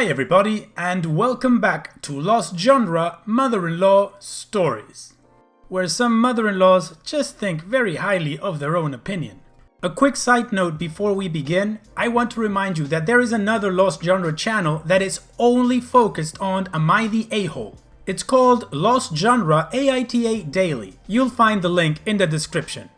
Hi everybody, and welcome back to Lost Genre Mother-in-Law Stories, where some mother-in-laws just think very highly of their own opinion. A quick side note before we begin, I want to remind you that there is another Lost Genre channel that is only focused on Am I the A-hole? It's called Lost Genre AITA Daily. You'll find the link in the description.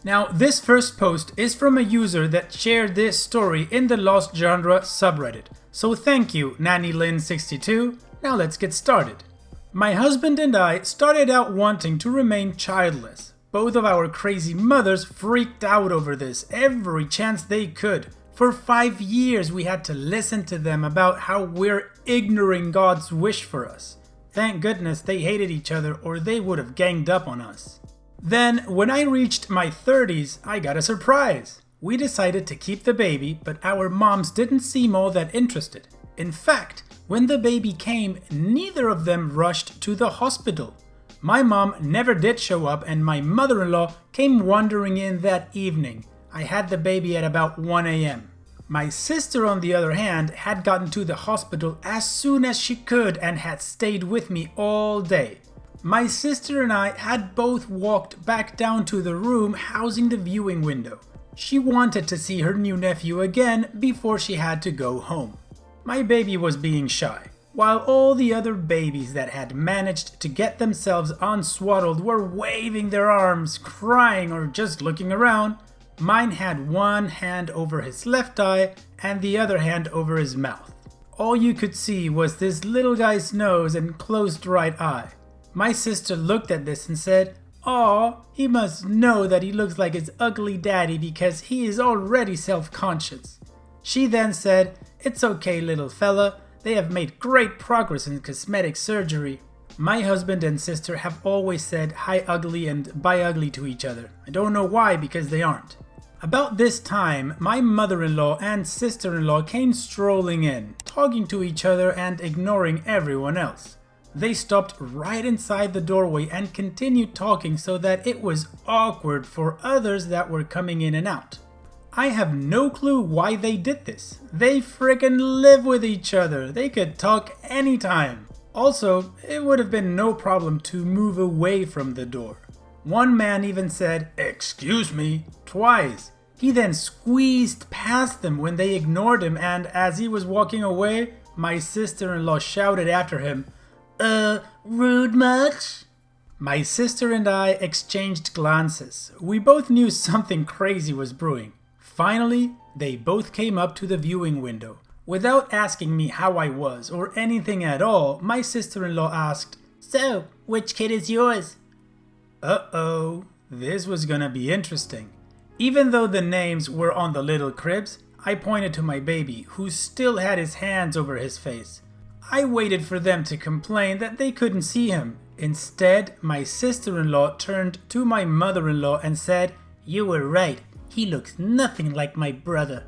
Now, this first post is from a user that shared this story in the Lost Genre subreddit. So thank you, NannyLynn62. Now let's get started. My husband and I started out wanting to remain childless. Both of our crazy mothers freaked out over this every chance they could. For 5 years we had to listen to them about how we're ignoring God's wish for us. Thank goodness they hated each other or they would have ganged up on us. Then, when I reached my 30s, I got a surprise. We decided to keep the baby, but our moms didn't seem all that interested. In fact, when the baby came, neither of them rushed to the hospital. My mom never did show up and my mother-in-law came wandering in that evening. I had the baby at about 1 a.m. My sister, on the other hand, had gotten to the hospital as soon as she could and had stayed with me all day. My sister and I had both walked back down to the room housing the viewing window. She wanted to see her new nephew again before she had to go home. My baby was being shy. While all the other babies that had managed to get themselves unswaddled were waving their arms, crying, or just looking around, mine had one hand over his left eye and the other hand over his mouth. All you could see was this little guy's nose and closed right eye. My sister looked at this and said, "Aw, he must know that he looks like his ugly daddy because he is already self-conscious." She then said, "It's okay, little fella, they have made great progress in cosmetic surgery." My husband and sister have always said hi ugly and bye ugly to each other. I don't know why, because they aren't. About this time, my mother-in-law and sister-in-law came strolling in, talking to each other and ignoring everyone else. They stopped right inside the doorway and continued talking so that it was awkward for others that were coming in and out. I have no clue why they did this. They frickin' live with each other. They could talk anytime. Also, it would have been no problem to move away from the door. One man even said, "Excuse me," twice. He then squeezed past them when they ignored him, and as he was walking away, my sister-in-law shouted after him, "Rude much?" My sister and I exchanged glances. We both knew something crazy was brewing. Finally, they both came up to the viewing window. Without asking me how I was or anything at all, my sister-in-law asked, "So, which kid is yours?" Uh-oh, this was gonna be interesting. Even though the names were on the little cribs, I pointed to my baby, who still had his hands over his face. I waited for them to complain that they couldn't see him. Instead, my sister-in-law turned to my mother-in-law and said, "You were right. He looks nothing like my brother."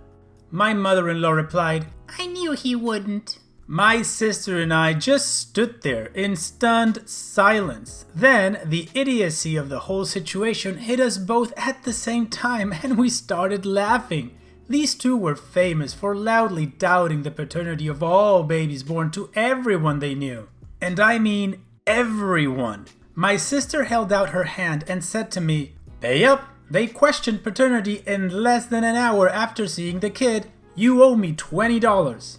My mother-in-law replied, "I knew he wouldn't." My sister and I just stood there in stunned silence. Then the idiocy of the whole situation hit us both at the same time and we started laughing. These two were famous for loudly doubting the paternity of all babies born to everyone they knew. And I mean everyone. My sister held out her hand and said to me, "Pay up. They questioned paternity in less than an hour after seeing the kid. You owe me $20.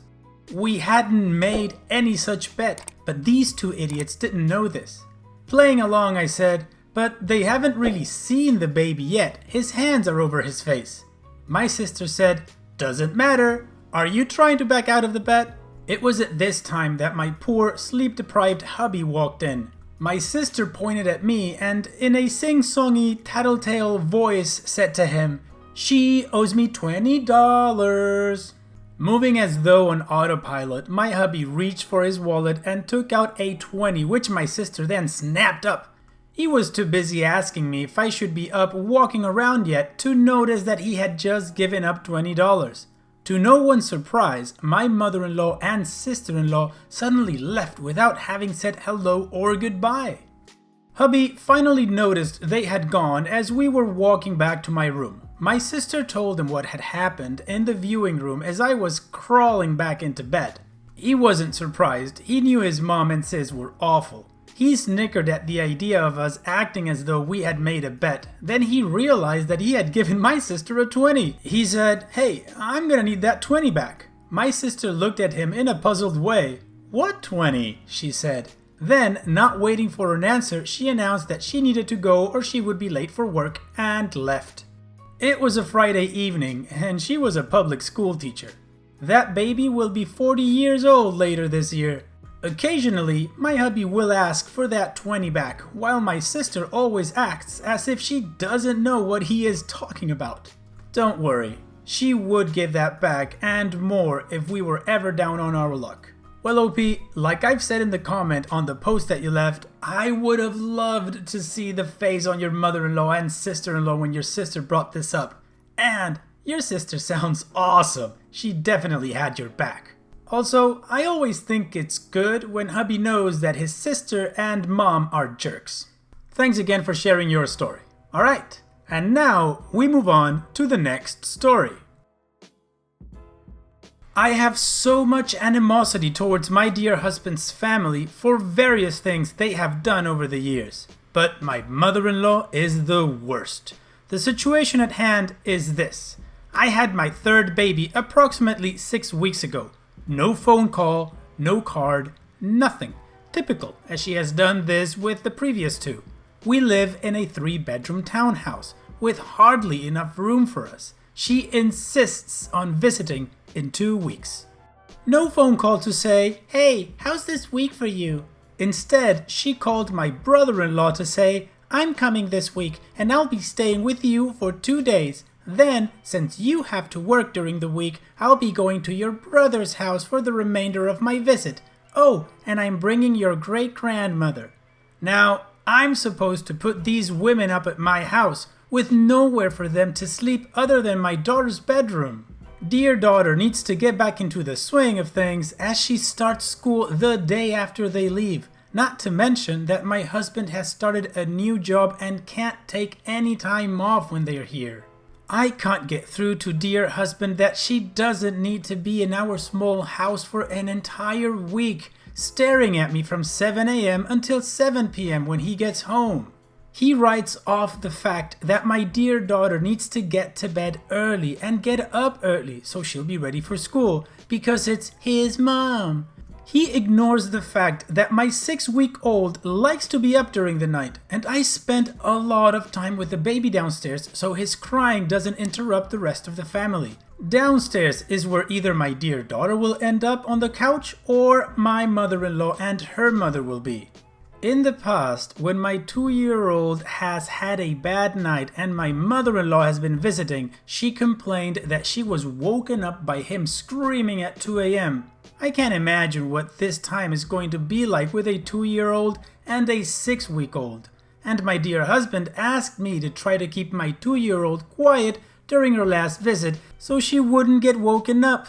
We hadn't made any such bet, but these two idiots didn't know this. Playing along, I said, "But they haven't really seen the baby yet. His hands are over his face." My sister said, "Doesn't matter. Are you trying to back out of the bet?" It was at this time that my poor, sleep-deprived hubby walked in. My sister pointed at me and in a sing-songy, tattletale voice said to him, "She owes me $20. Moving as though on autopilot, my hubby reached for his wallet and took out a 20, which my sister then snapped up. He was too busy asking me if I should be up walking around yet to notice that he had just given up $20. To no one's surprise, my mother-in-law and sister-in-law suddenly left without having said hello or goodbye. Hubby finally noticed they had gone as we were walking back to my room. My sister told him what had happened in the viewing room as I was crawling back into bed. He wasn't surprised. He knew his mom and sis were awful. He snickered at the idea of us acting as though we had made a bet. Then he realized that he had given my sister a 20. He said, "Hey, I'm gonna need that 20 back." My sister looked at him in a puzzled way. "What 20?" she said. Then, not waiting for an answer, she announced that she needed to go or she would be late for work and left. It was a Friday evening and she was a public school teacher. That baby will be 40 years old later this year. Occasionally, my hubby will ask for that 20 back, while my sister always acts as if she doesn't know what he is talking about. Don't worry, she would give that back and more if we were ever down on our luck. Well, OP, like I've said in the comment on the post that you left, I would have loved to see the face on your mother-in-law and sister-in-law when your sister brought this up. And your sister sounds awesome. She definitely had your back. Also, I always think it's good when hubby knows that his sister and mom are jerks. Thanks again for sharing your story. Alright, and now we move on to the next story. I have so much animosity towards my dear husband's family for various things they have done over the years. But my mother-in-law is the worst. The situation at hand is this. I had my third baby approximately 6 weeks ago. No phone call, no card, nothing. Typical, as she has done this with the previous two. We live in a 3-bedroom townhouse with hardly enough room for us. She insists on visiting in 2 weeks. No phone call to say, "Hey, how's this week for you?" Instead, she called my brother-in-law to say, "I'm coming this week and I'll be staying with you for 2 days. Then, since you have to work during the week, I'll be going to your brother's house for the remainder of my visit. Oh, and I'm bringing your great-grandmother." Now, I'm supposed to put these women up at my house with nowhere for them to sleep other than my daughter's bedroom. Dear daughter needs to get back into the swing of things as she starts school the day after they leave. Not to mention that my husband has started a new job and can't take any time off when they're here. I can't get through to dear husband that she doesn't need to be in our small house for an entire week, staring at me from 7 a.m. until 7 p.m. when he gets home. He writes off the fact that my dear daughter needs to get to bed early and get up early so she'll be ready for school because it's his mom. He ignores the fact that my 6-week-old likes to be up during the night and I spent a lot of time with the baby downstairs so his crying doesn't interrupt the rest of the family. Downstairs is where either my dear daughter will end up on the couch or my mother-in-law and her mother will be. In the past, when my 2-year-old has had a bad night and my mother-in-law has been visiting, she complained that she was woken up by him screaming at 2 a.m. I can't imagine what this time is going to be like with a 2-year-old and a 6-week-old. And my dear husband asked me to try to keep my 2-year-old quiet during her last visit so she wouldn't get woken up.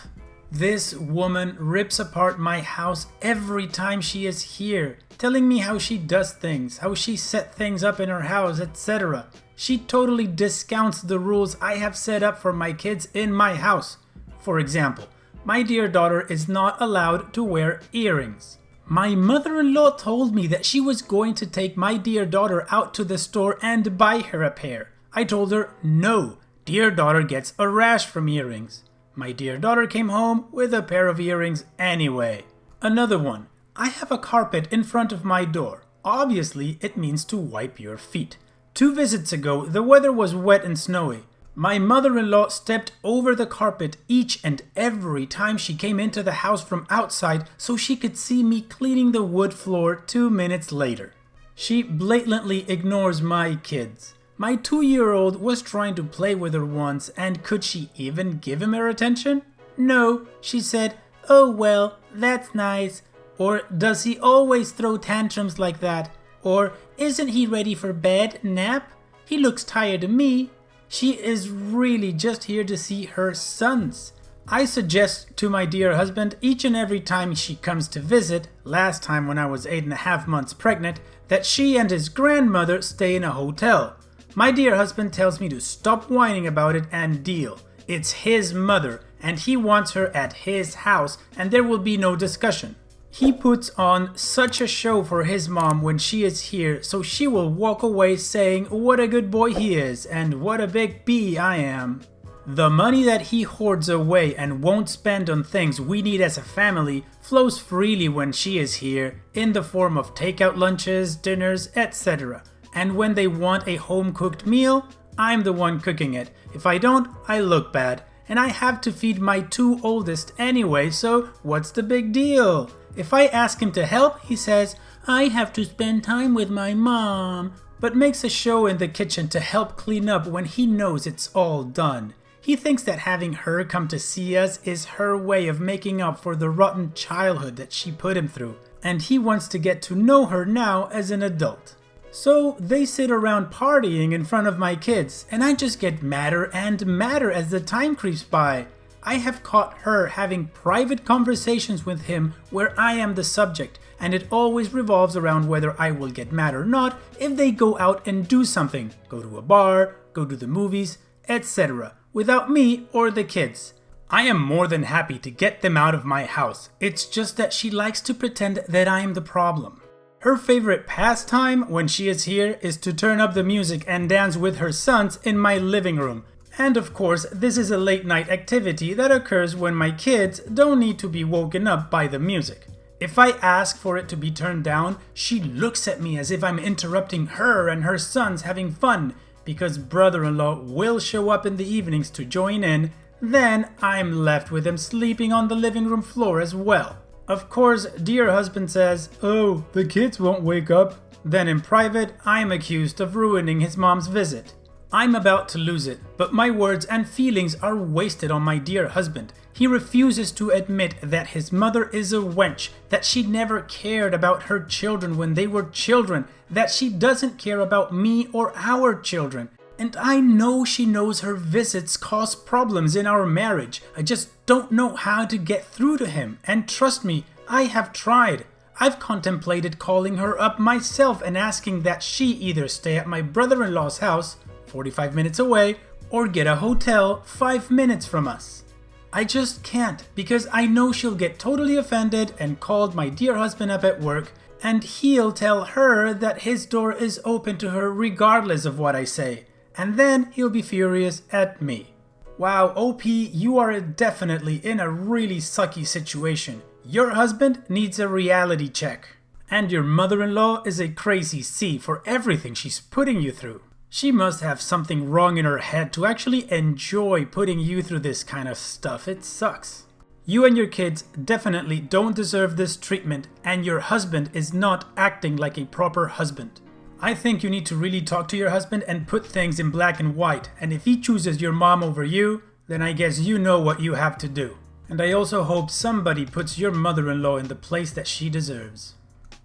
This woman rips apart my house every time she is here, telling me how she does things, how she set things up in her house, etc. She totally discounts the rules I have set up for my kids in my house. For example, my dear daughter is not allowed to wear earrings. My mother-in-law told me that she was going to take my dear daughter out to the store and buy her a pair. I told her, no, dear daughter gets a rash from earrings. My dear daughter came home with a pair of earrings anyway. Another one. I have a carpet in front of my door. Obviously, it means to wipe your feet. 2 visits ago, the weather was wet and snowy. My mother-in-law stepped over the carpet each and every time she came into the house from outside so she could see me cleaning the wood floor 2 minutes later. She blatantly ignores my kids. My 2-year-old was trying to play with her once, and could she even give him her attention? No, she said, "Oh well, that's nice." Or, "Does he always throw tantrums like that?" Or, "Isn't he ready for bed, nap? He looks tired to me." She is really just here to see her sons. I suggest to my dear husband each and every time she comes to visit, last time when I was 8.5 months pregnant, that she and his grandmother stay in a hotel. My dear husband tells me to stop whining about it and deal. It's his mother, and he wants her at his house and there will be no discussion. He puts on such a show for his mom when she is here, so she will walk away saying what a good boy he is and what a big bee I am. The money that he hoards away and won't spend on things we need as a family flows freely when she is here, in the form of takeout lunches, dinners, etc. And when they want a home-cooked meal, I'm the one cooking it. If I don't, I look bad. And I have to feed my 2 oldest anyway, so what's the big deal? If I ask him to help, he says, I have to spend time with my mom, but makes a show in the kitchen to help clean up when he knows it's all done. He thinks that having her come to see us is her way of making up for the rotten childhood that she put him through, and he wants to get to know her now as an adult. So they sit around partying in front of my kids, and I just get madder and madder as the time creeps by. I have caught her having private conversations with him where I am the subject, and it always revolves around whether I will get mad or not if they go out and do something, go to a bar, go to the movies, etc., without me or the kids. I am more than happy to get them out of my house. It's just that she likes to pretend that I am the problem. Her favorite pastime when she is here is to turn up the music and dance with her sons in my living room. And of course, this is a late night activity that occurs when my kids don't need to be woken up by the music. If I ask for it to be turned down, she looks at me as if I'm interrupting her and her sons having fun, because brother-in-law will show up in the evenings to join in, then I'm left with him sleeping on the living room floor as well. Of course, dear husband says, oh, the kids won't wake up. Then in private, I'm accused of ruining his mom's visit. I'm about to lose it, but my words and feelings are wasted on my dear husband. He refuses to admit that his mother is a wench, that she never cared about her children when they were children, that she doesn't care about me or our children. And I know she knows her visits cause problems in our marriage. I just don't know how to get through to him. And trust me, I have tried. I've contemplated calling her up myself and asking that she either stay at my brother-in-law's house, 45 minutes away, or get a hotel 5 minutes from us. I just can't, because I know she'll get totally offended and called my dear husband up at work, and he'll tell her that his door is open to her regardless of what I say, and then he'll be furious at me. Wow, OP, you are definitely in a really sucky situation. Your husband needs a reality check. And your mother-in-law is a crazy C for everything she's putting you through. She must have something wrong in her head to actually enjoy putting you through this kind of stuff. It sucks. You and your kids definitely don't deserve this treatment, and your husband is not acting like a proper husband. I think you need to really talk to your husband and put things in black and white, and if he chooses your mom over you, then I guess you know what you have to do. And I also hope somebody puts your mother-in-law in the place that she deserves.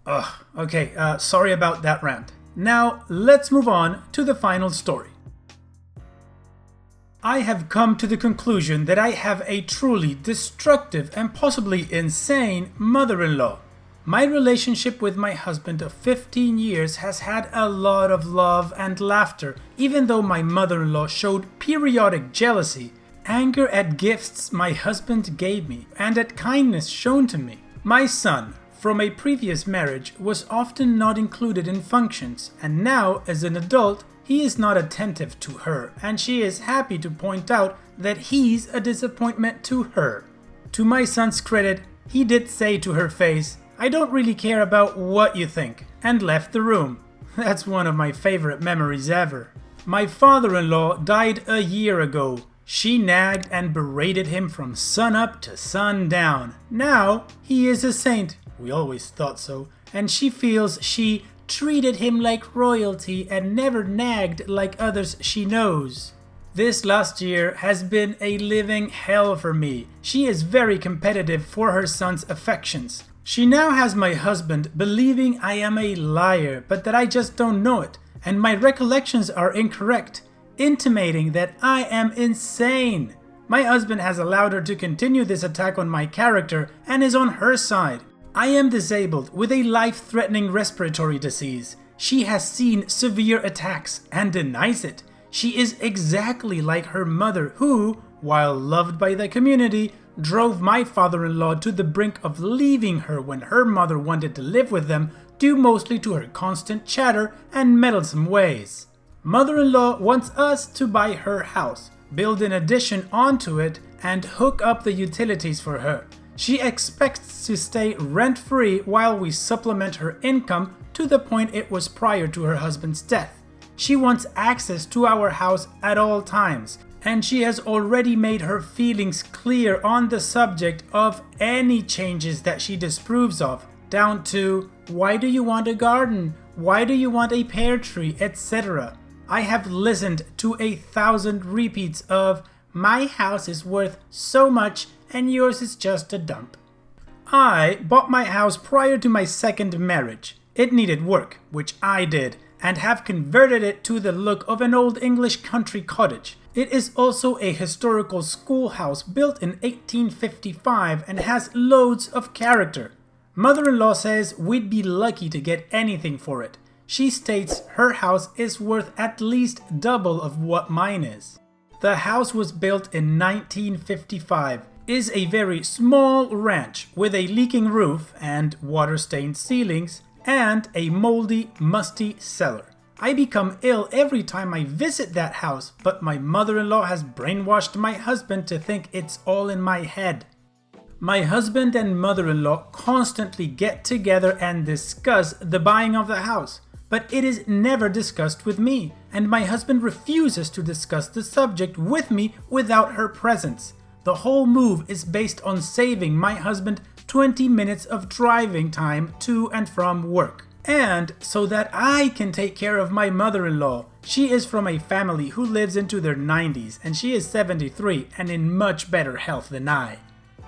Ugh, okay, sorry about that rant. Now, let's move on to the final story. I have come to the conclusion that I have a truly destructive and possibly insane mother-in-law. My relationship with my husband of 15 years has had a lot of love and laughter, even though my mother-in-law showed periodic jealousy, anger at gifts my husband gave me, and at kindness shown to me. My son, from a previous marriage, was often not included in functions, and now, as an adult, he is not attentive to her, and she is happy to point out that he's a disappointment to her. To my son's credit, he did say to her face, "I don't really care about what you think," and left the room. That's one of my favorite memories ever. My father-in-law died a year ago. She nagged and berated him from sun up to sundown. Now, he is a saint. We always thought so. And she feels she treated him like royalty and never nagged like others she knows. This last year has been a living hell for me. She is very competitive for her son's affections. She now has my husband believing I am a liar, but that I just don't know it, and my recollections are incorrect, intimating that I am insane. My husband has allowed her to continue this attack on my character and is on her side. I am disabled with a life-threatening respiratory disease. She has seen severe attacks and denies it. She is exactly like her mother who, while loved by the community, drove my father-in-law to the brink of leaving her when her mother wanted to live with them, due mostly to her constant chatter and meddlesome ways. Mother-in-law wants us to buy her house, build an addition onto it, and hook up the utilities for her. She expects to stay rent-free while we supplement her income to the point it was prior to her husband's death. She wants access to our house at all times, and she has already made her feelings clear on the subject of any changes that she disapproves of, down to, why do you want a garden? Why do you want a pear tree, etc. I have listened to 1,000 repeats of, my house is worth so much and yours is just a dump. I bought my house prior to my second marriage. It needed work, which I did, and have converted it to the look of an old English country cottage. It is also a historical schoolhouse built in 1855 and has loads of character. Mother-in-law says we'd be lucky to get anything for it. She states her house is worth at least double of what mine is. The house was built in 1955, is a very small ranch with a leaking roof and water-stained ceilings, and a moldy, musty cellar. I become ill every time I visit that house, but my mother-in-law has brainwashed my husband to think it's all in my head. My husband and mother-in-law constantly get together and discuss the buying of the house, but it is never discussed with me, and my husband refuses to discuss the subject with me without her presence. The whole move is based on saving my husband 20 minutes of driving time to and from work. And so that I can take care of my mother-in-law. She is from a family who lives into their 90s and she is 73 and in much better health than I.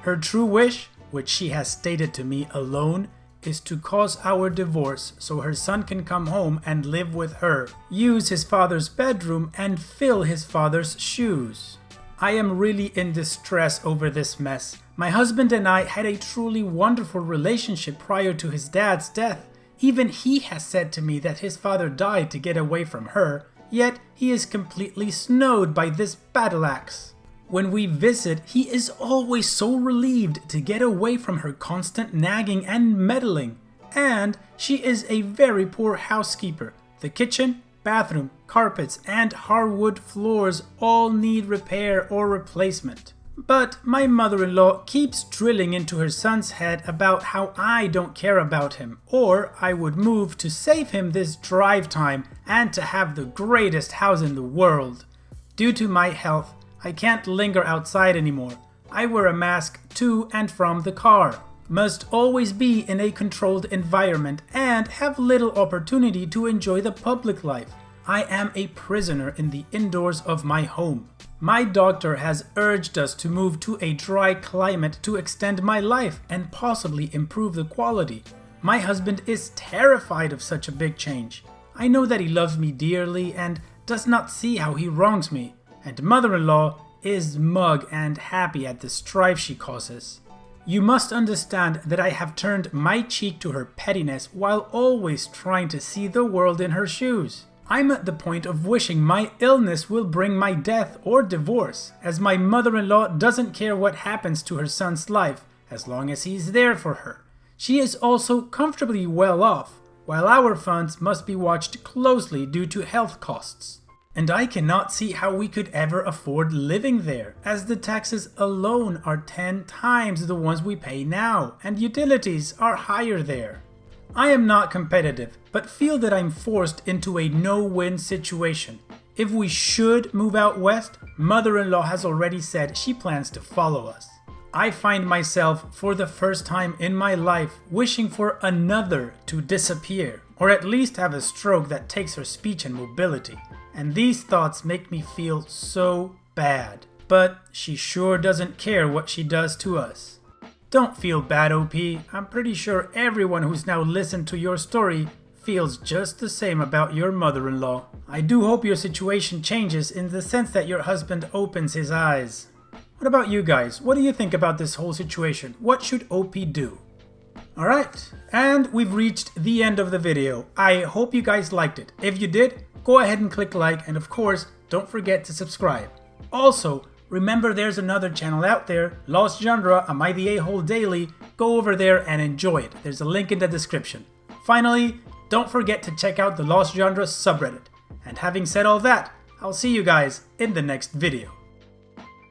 Her true wish, which she has stated to me alone, is to cause our divorce so her son can come home and live with her, use his father's bedroom, and fill his father's shoes. I am really in distress over this mess. My husband and I had a truly wonderful relationship prior to his dad's death. Even he has said to me that his father died to get away from her, yet he is completely snowed by this battle axe. When we visit, he is always so relieved to get away from her constant nagging and meddling. And she is a very poor housekeeper. The kitchen, bathroom, carpets, and hardwood floors all need repair or replacement. But my mother-in-law keeps drilling into her son's head about how I don't care about him, or I would move to save him this drive time and to have the greatest house in the world. Due to my health, I can't linger outside anymore. I wear a mask to and from the car, must always be in a controlled environment, and have little opportunity to enjoy the public life. I am a prisoner in the indoors of my home. My doctor has urged us to move to a dry climate to extend my life and possibly improve the quality. My husband is terrified of such a big change. I know that he loves me dearly and does not see how he wrongs me, and mother-in-law is mug and happy at the strife she causes. You must understand that I have turned my cheek to her pettiness while always trying to see the world in her shoes. I'm at the point of wishing my illness will bring my death or divorce, as my mother-in-law doesn't care what happens to her son's life as long as he's there for her. She is also comfortably well off, while our funds must be watched closely due to health costs. And I cannot see how we could ever afford living there, as the taxes alone are 10 times the ones we pay now, and utilities are higher there. I am not competitive, but feel that I'm forced into a no-win situation. If we should move out west, mother-in-law has already said she plans to follow us. I find myself, for the first time in my life, wishing for another to disappear, or at least have a stroke that takes her speech and mobility. And these thoughts make me feel so bad. But she sure doesn't care what she does to us. Don't feel bad, OP. I'm pretty sure everyone who's now listened to your story feels just the same about your mother-in-law. I do hope your situation changes in the sense that your husband opens his eyes. What about you guys? What do you think about this whole situation? What should OP do? Alright, and we've reached the end of the video. I hope you guys liked it. If you did, go ahead and click like, and of course, don't forget to subscribe. Also, remember there's another channel out there, Lost Genre, Am I the A-Hole Daily. Go over there and enjoy it. There's a link in the description. Finally, don't forget to check out the Lost Genre subreddit. And having said all that, I'll see you guys in the next video.